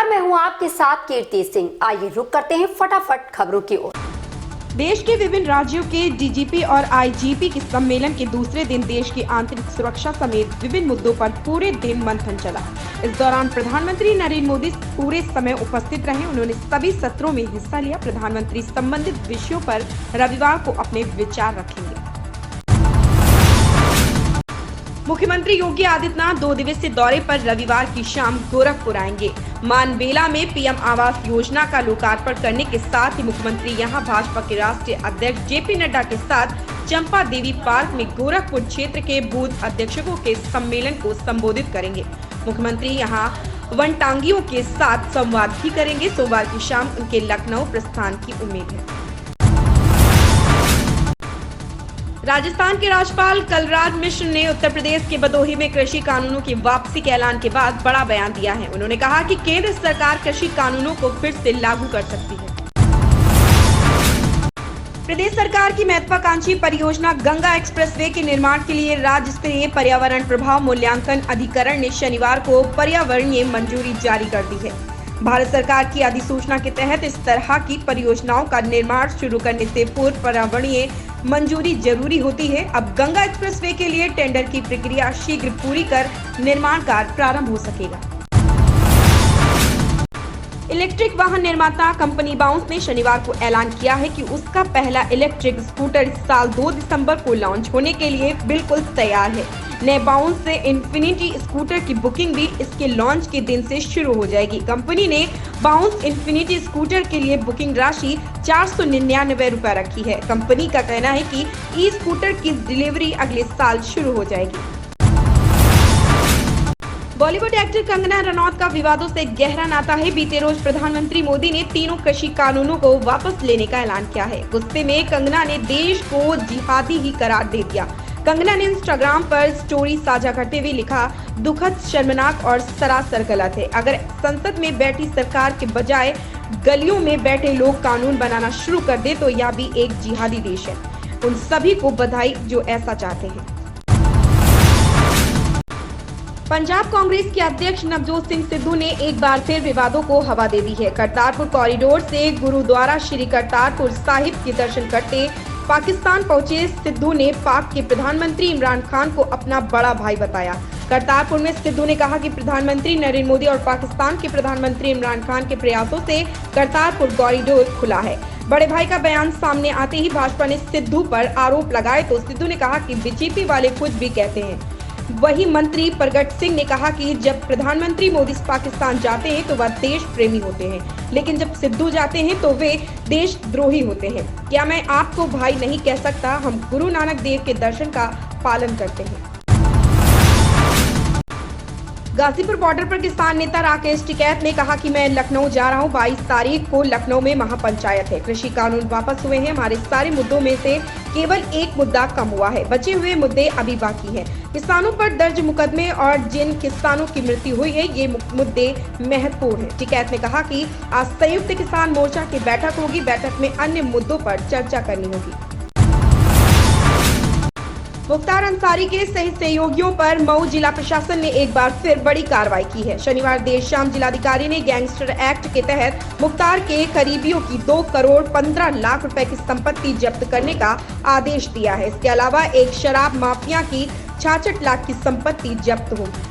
मैं हूं आपके साथ कीर्ति सिंह। आइए रुक करते हैं फटाफट खबरों की ओर। देश के विभिन्न राज्यों के डीजीपी और आईजीपी के सम्मेलन के दूसरे दिन देश की आंतरिक सुरक्षा समेत विभिन्न मुद्दों पर पूरे दिन मंथन चला। इस दौरान प्रधानमंत्री नरेंद्र मोदी पूरे समय उपस्थित रहे। उन्होंने सभी सत्रों में हिस्सा लिया। प्रधानमंत्री संबंधित विषयों पर रविवार को अपने विचार रखेंगे। मुख्यमंत्री योगी आदित्यनाथ 2 दिवसीय दौरे पर रविवार की शाम गोरखपुर आएंगे। मानबेला में पीएम आवास योजना का लोकार्पण करने के साथ ही मुख्यमंत्री यहां भाजपा के राष्ट्रीय अध्यक्ष जेपी नड्डा के साथ चंपा देवी पार्क में गोरखपुर क्षेत्र के बूथ अध्यक्षों के सम्मेलन को संबोधित करेंगे। मुख्यमंत्री यहां वनटांगियों के साथ संवाद भी करेंगे। सोमवार की शाम उनके लखनऊ प्रस्थान की उम्मीद है। राजस्थान के राज्यपाल कलराज मिश्र ने उत्तर प्रदेश के भदोही में कृषि कानूनों की वापसी के ऐलान के बाद बड़ा बयान दिया है। उन्होंने कहा कि केंद्र सरकार कृषि कानूनों को फिर से लागू कर सकती है। प्रदेश सरकार की महत्वाकांक्षी परियोजना गंगा एक्सप्रेसवे के निर्माण के लिए राज्य स्तरीय पर्यावरण प्रभाव मूल्यांकन अधिकरण ने शनिवार को पर्यावरणीय मंजूरी जारी कर दी है। भारत सरकार की अधिसूचना के तहत इस तरह की परियोजनाओं का निर्माण शुरू करने से पूर्व पर्यावरणीय मंजूरी जरूरी होती है। अब गंगा एक्सप्रेसवे के लिए टेंडर की प्रक्रिया शीघ्र पूरी कर निर्माण कार्य प्रारंभ हो सकेगा। इलेक्ट्रिक वाहन निर्माता कंपनी बाउंस ने शनिवार को ऐलान किया है कि उसका पहला इलेक्ट्रिक स्कूटर इस साल 2 दिसंबर को लॉन्च होने के लिए बिल्कुल तैयार है। नए बाउंस से इन्फिनिटी स्कूटर की बुकिंग भी इसके लॉन्च के दिन से शुरू हो जाएगी। कंपनी ने बाउंस इन्फिनिटी स्कूटर के लिए बुकिंग राशि 499 रुपए रखी है। कंपनी का कहना है कि ई स्कूटर की डिलीवरी अगले साल शुरू हो जाएगी। बॉलीवुड एक्टर कंगना रनौत का विवादों से गहरा नाता है। बीते रोज प्रधानमंत्री मोदी ने तीनों कृषि कानूनों को वापस लेने का ऐलान किया है। गुस्से में कंगना ने देश को जिहादी ही करार दे दिया। कंगना ने इंस्टाग्राम पर स्टोरी साझा करते हुए लिखा, दुखद, शर्मनाक और सरासर गलत है। अगर संसद में बैठी सरकार के बजाय गलियों में बैठे लोग कानून बनाना शुरू कर दे तो यह भी एक जिहादी देश है। उन सभी को बधाई जो ऐसा चाहते हैं। पंजाब कांग्रेस के अध्यक्ष नवजोत सिंह सिद्धू ने एक बार फिर विवादों को हवा दे दी है। करतारपुर कॉरिडोर से गुरुद्वारा श्री करतारपुर साहिब के दर्शन करते पाकिस्तान पहुंचे सिद्धू ने पाक के प्रधानमंत्री इमरान खान को अपना बड़ा भाई बताया। करतारपुर में सिद्धू ने कहा कि प्रधानमंत्री नरेंद्र मोदी और पाकिस्तान के प्रधानमंत्री इमरान खान के प्रयासों से करतारपुर कॉरिडोर खुला है। बड़े भाई का बयान सामने आते ही भाजपा ने सिद्धू पर आरोप लगाए तो सिद्धू ने कहा कि बीजेपी वाले कुछ भी कहते हैं। वहीं मंत्री प्रगट सिंह ने कहा कि जब प्रधानमंत्री मोदी पाकिस्तान जाते हैं तो वह देश प्रेमी होते हैं, लेकिन जब सिद्धू जाते हैं तो वे देशद्रोही होते हैं। क्या मैं आपको भाई नहीं कह सकता? हम गुरु नानक देव के दर्शन का पालन करते हैं। गाजीपुर बॉर्डर पर किसान नेता राकेश टिकैत ने कहा कि मैं लखनऊ जा रहा हूं। 22 तारीख को लखनऊ में महापंचायत है। कृषि कानून वापस हुए हैं। हमारे सारे मुद्दों में से केवल एक मुद्दा कम हुआ है। बचे हुए मुद्दे अभी बाकी हैं। किसानों पर दर्ज मुकदमे और जिन किसानों की मृत्यु हुई है ये मुद्दे महत्वपूर्ण हैं। टिकैत ने कहा कि आज संयुक्त किसान मोर्चा की बैठक होगी। बैठक में अन्य मुद्दों पर चर्चा करनी होगी। मुख्तार अंसारी के सही सहयोगियों पर मऊ जिला प्रशासन ने एक बार फिर बड़ी कार्रवाई की है। शनिवार देर शाम जिलाधिकारी ने गैंगस्टर एक्ट के तहत मुख्तार के करीबियों की 2 करोड़ 15 लाख रुपए की संपत्ति जब्त करने का आदेश दिया है। इसके अलावा एक शराब माफिया की 66 लाख की संपत्ति जब्त होगी।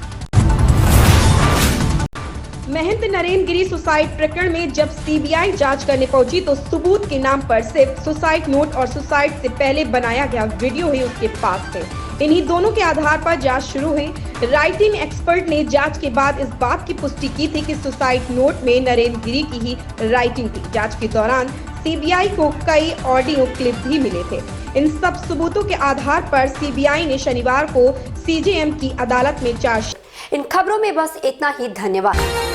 महंत नरेंद्र गिरी सुसाइड प्रकरण में जब सीबीआई जांच करने पहुंची तो सबूत के नाम पर सिर्फ सुसाइड नोट और सुसाइड से पहले बनाया गया वीडियो ही उसके पास थे। इन्हीं दोनों के आधार पर जांच शुरू हुई। राइटिंग एक्सपर्ट ने जांच के बाद इस बात की पुष्टि की थी कि सुसाइड नोट में नरेंद्र गिरी की ही राइटिंग थी। जांच के दौरान सीबीआई को कई ऑडियो क्लिप भी मिले थे। इन सब सबूतों के आधार पर सीबीआई ने शनिवार को सीजेएम की अदालत में चार्जशीट। इन खबरों में बस इतना ही। धन्यवाद।